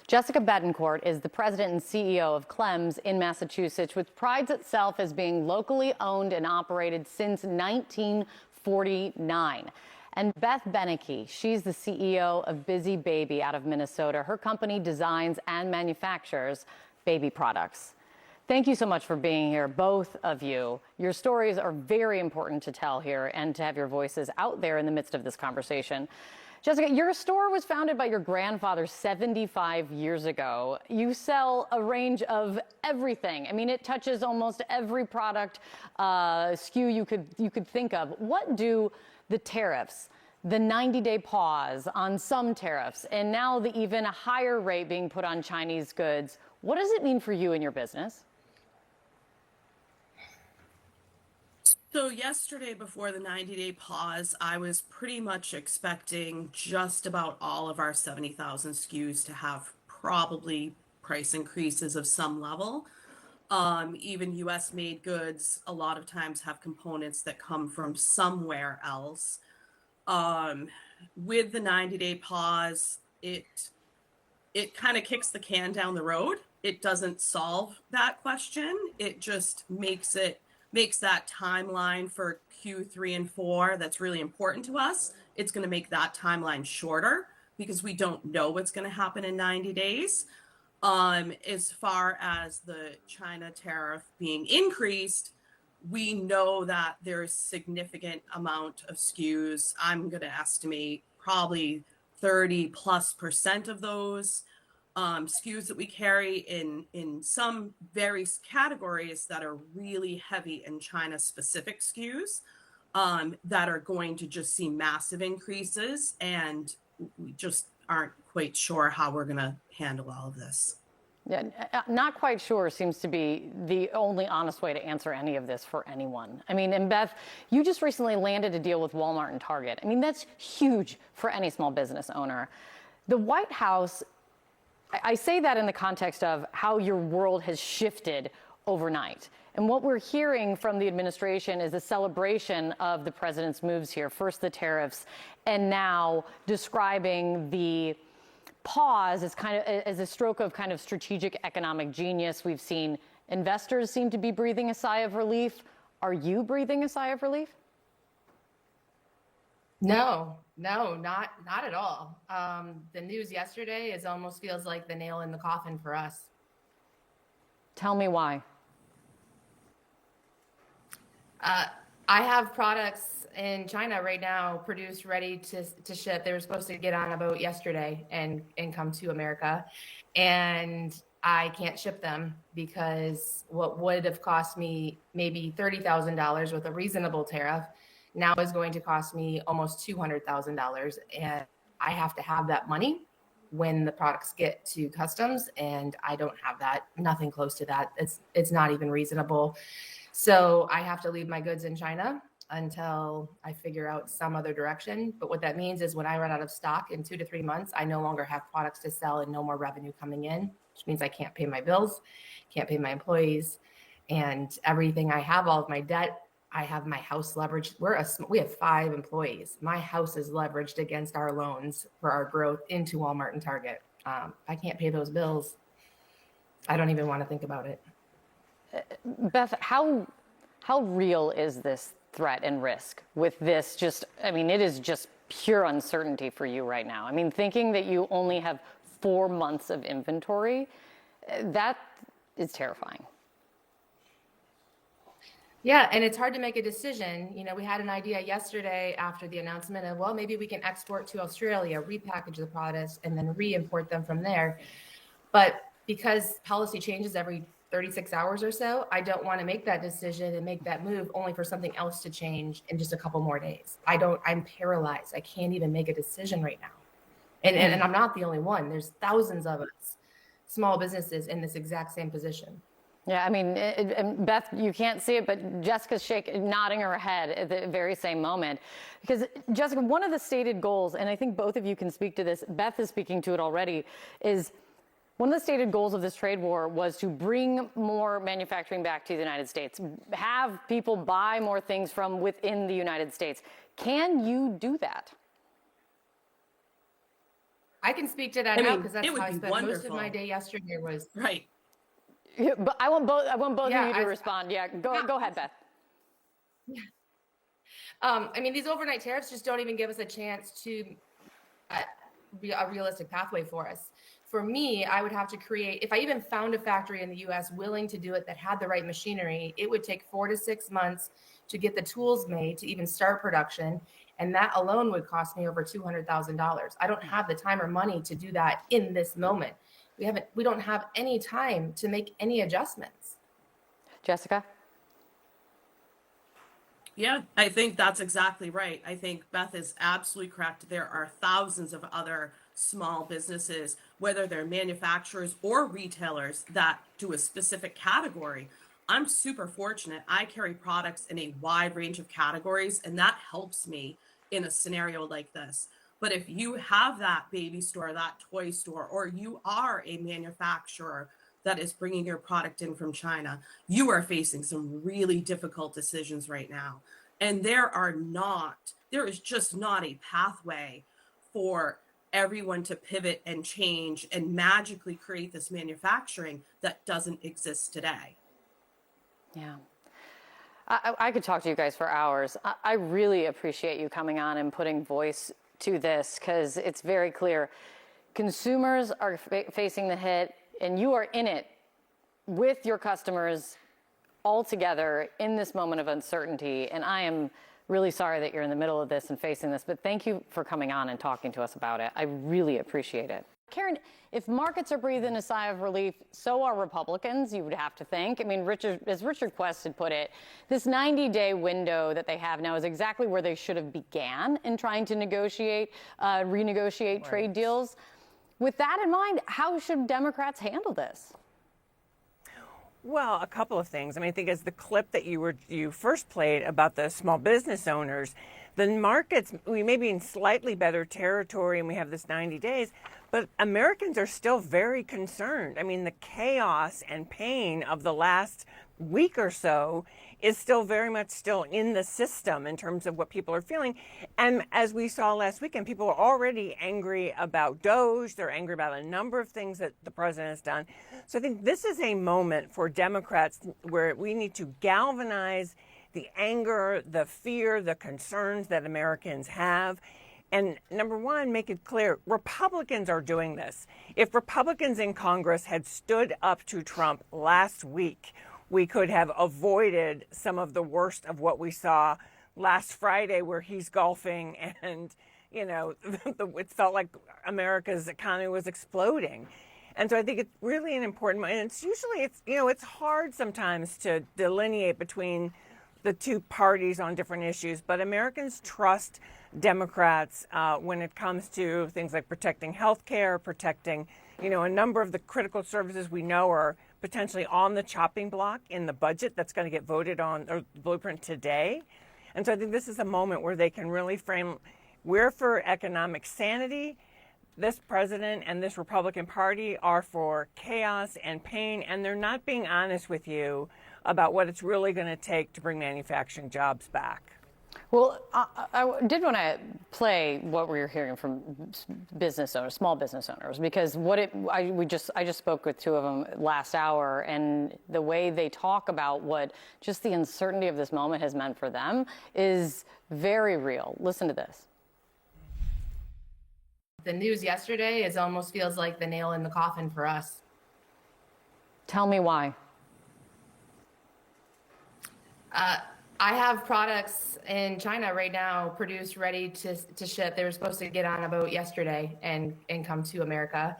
Jessica Betancourt is the president and CEO of Clem's in Massachusetts, which prides itself as being locally owned and operated since 1949. And Beth Beneke, she's the CEO of Busy Baby out of Minnesota. Her company designs and manufactures baby products. Thank you so much for being here, both of you. Your stories are very important to tell here and to have your voices out there in the midst of this conversation. Jessica, your store was founded by your grandfather 75 years ago. You sell a range of everything. I mean, it touches almost every product SKU you could think of. What do the tariffs, the 90-day pause on some tariffs, and now the even higher rate being put on Chinese goods, what does it mean for you and your business? So yesterday, before the 90-day pause, I was pretty much expecting just about all of our 70,000 SKUs to have probably price increases of some level. Even US made goods a lot of times have components that come from somewhere else. With the 90-day pause, it kind of kicks the can down the road. It doesn't solve that question. It just makes that timeline for Q3 and 4 that's really important to us. It's going to make that timeline shorter because we don't know what's going to happen in 90 days. As far as the China tariff being increased, we know that there's significant amount of SKUs. I'm going to estimate probably 30+% of those SKUs that we carry in some various categories that are really heavy in China specific SKUs that are going to just see massive increases, and we just aren't quite sure how we're going to handle all of this. Yeah, not quite sure seems to be the only honest way to answer any of this for anyone. I mean, and Beth, you just recently landed a deal with Walmart and Target. I mean, that's huge for any small business owner. The White House, I say that in the context of how your world has shifted overnight. And what we're hearing from the administration is a celebration of the president's moves here. First the tariffs, and now describing the pause as a stroke of kind of strategic economic genius. We've seen investors seem to be breathing a sigh of relief. Are you breathing a sigh of relief? No, not at all. The news yesterday almost feels like the nail in the coffin for us. Tell me why. I have products in China right now produced, ready to ship. They were supposed to get on a boat yesterday and come to America. And I can't ship them because what would have cost me maybe $30,000 with a reasonable tariff now is going to cost me almost $200,000. And I have to have that money when the products get to customs, and I don't have that, nothing close to that. It's not even reasonable. So I have to leave my goods in China until I figure out some other direction. But what that means is when I run out of stock in 2 to 3 months, I no longer have products to sell and no more revenue coming in, which means I can't pay my bills, can't pay my employees, and everything I have, all of my debt. I have my house leveraged. We have 5 employees. My house is leveraged against our loans for our growth into Walmart and Target. I can't pay those bills. I don't even want to think about it. Beth, how real is this threat and risk with this? It is just pure uncertainty for you right now. I mean, thinking that you only have 4 months of inventory, that is terrifying. Yeah, and it's hard to make a decision. You know, we had an idea yesterday after the announcement of, well, maybe we can export to Australia, repackage the products, and then re-import them from there. But because policy changes every 36 hours or so, I don't want to make that decision and make that move only for something else to change in just a couple more days. I'm paralyzed. I can't even make a decision right now. And I'm not the only one. There's thousands of us, small businesses in this exact same position. Yeah, I mean, and Beth, you can't see it, but Jessica's nodding her head at the very same moment. Because, Jessica, one of the stated goals, and I think both of you can speak to this, Beth is speaking to it already, is one of the stated goals of this trade war was to bring more manufacturing back to the United States, have people buy more things from within the United States. Can you do that? I can speak to that I now mean, because that's it would how I be spent most of my wonderful. day yesterday was. Right. Yeah, but I want both Yeah, of you to respond. Yeah, go ahead, Beth. I mean, these overnight tariffs just don't even give us a chance to be a realistic pathway for us. For me, I would have to create, if I even found a factory in the US willing to do it that had the right machinery, it would take 4 to 6 months to get the tools made to even start production. And that alone would cost me over $200,000. I don't have the time or money to do that in this moment. We don't have any time to make any adjustments. Jessica? Yeah, I think that's exactly right. I think Beth is absolutely correct. There are thousands of other small businesses, whether they're manufacturers or retailers that do a specific category. I'm super fortunate. I carry products in a wide range of categories, and that helps me in a scenario like this. But if you have that baby store, that toy store, or you are a manufacturer that is bringing your product in from China, you are facing some really difficult decisions right now. And there is just not a pathway for everyone to pivot and change and magically create this manufacturing that doesn't exist today. Yeah. I could talk to you guys for hours. I really appreciate you coming on and putting voice to this because it's very clear. Consumers are facing the hit, and you are in it with your customers all together in this moment of uncertainty. And I am really sorry that you're in the middle of this and facing this, but thank you for coming on and talking to us about it. I really appreciate it. Karen, if markets are breathing a sigh of relief, so are Republicans, you would have to think. I mean, as Richard Quest had put it, this 90-day window that they have now is exactly where they should have began in trying to renegotiate trade deals. With that in mind, how should Democrats handle this? Well, a couple of things. I mean, I think as the clip that you first played about the small business owners, the markets, we may be in slightly better territory and we have this 90 days, but Americans are still very concerned. I mean, the chaos and pain of the last week or so is still very much still in the system in terms of what people are feeling. And as we saw last weekend, people are already angry about DOGE. They're angry about a number of things that the president has done. So I think this is a moment for Democrats where we need to galvanize the anger, the fear, the concerns that Americans have. And number one, make it clear, Republicans are doing this. If Republicans in Congress had stood up to Trump last week, we could have avoided some of the worst of what we saw last Friday where he's golfing and, you know, it felt like America's economy was exploding. And so I think it's really an important, and it's usually, it's hard sometimes to delineate between the two parties on different issues, but Americans trust Democrats when it comes to things like protecting health care, protecting, a number of the critical services we know are potentially on the chopping block in the budget that's going to get voted on, or blueprint today. And so I think this is a moment where they can really frame, we're for economic sanity. This president and this Republican Party are for chaos and pain, and they're not being honest with you about what it's really going to take to bring manufacturing jobs back. Well, I did want to play what we were hearing from business owners, small business owners, because I just spoke with two of them last hour, and the way they talk about what just the uncertainty of this moment has meant for them is very real. Listen to this. The news yesterday almost feels like the nail in the coffin for us. Tell me why. I have products in China right now produced ready to ship. They were supposed to get on a boat yesterday and come to America.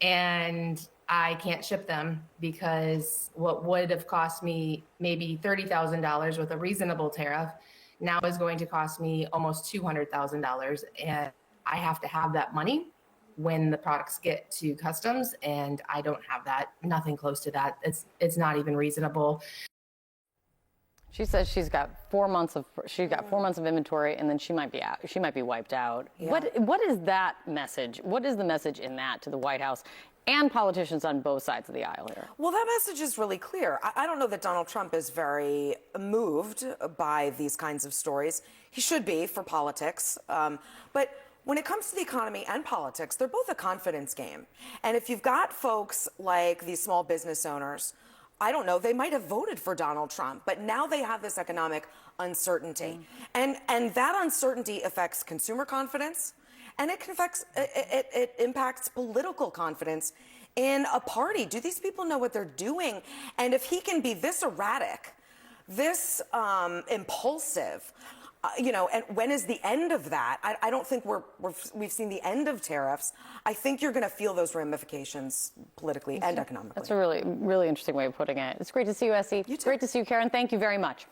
And I can't ship them because what would have cost me maybe $30,000 with a reasonable tariff now is going to cost me almost $200,000. And I have to have that money when the products get to customs, and I don't have that, nothing close to that. It's not even reasonable. She says she's got 4 months of inventory, and then she might be out. She might be wiped out. Yeah. What is that message? What is the message in that to the White House and politicians on both sides of the aisle here? Well, that message is really clear. I don't know that Donald Trump is very moved by these kinds of stories. He should be for politics. But when it comes to the economy and politics, they're both a confidence game. And if you've got folks like these small business owners, I don't know, they might have voted for Donald Trump, but now they have this economic uncertainty. And that uncertainty affects consumer confidence, and it impacts political confidence in a party. Do these people know what they're doing? And if he can be this erratic, this impulsive, and when is the end of that? I don't think we've seen the end of tariffs. I think you're going to feel those ramifications politically and economically. That's a really, really interesting way of putting it. It's great to see you, Essie. You too. Great to see you, Karen. Thank you very much.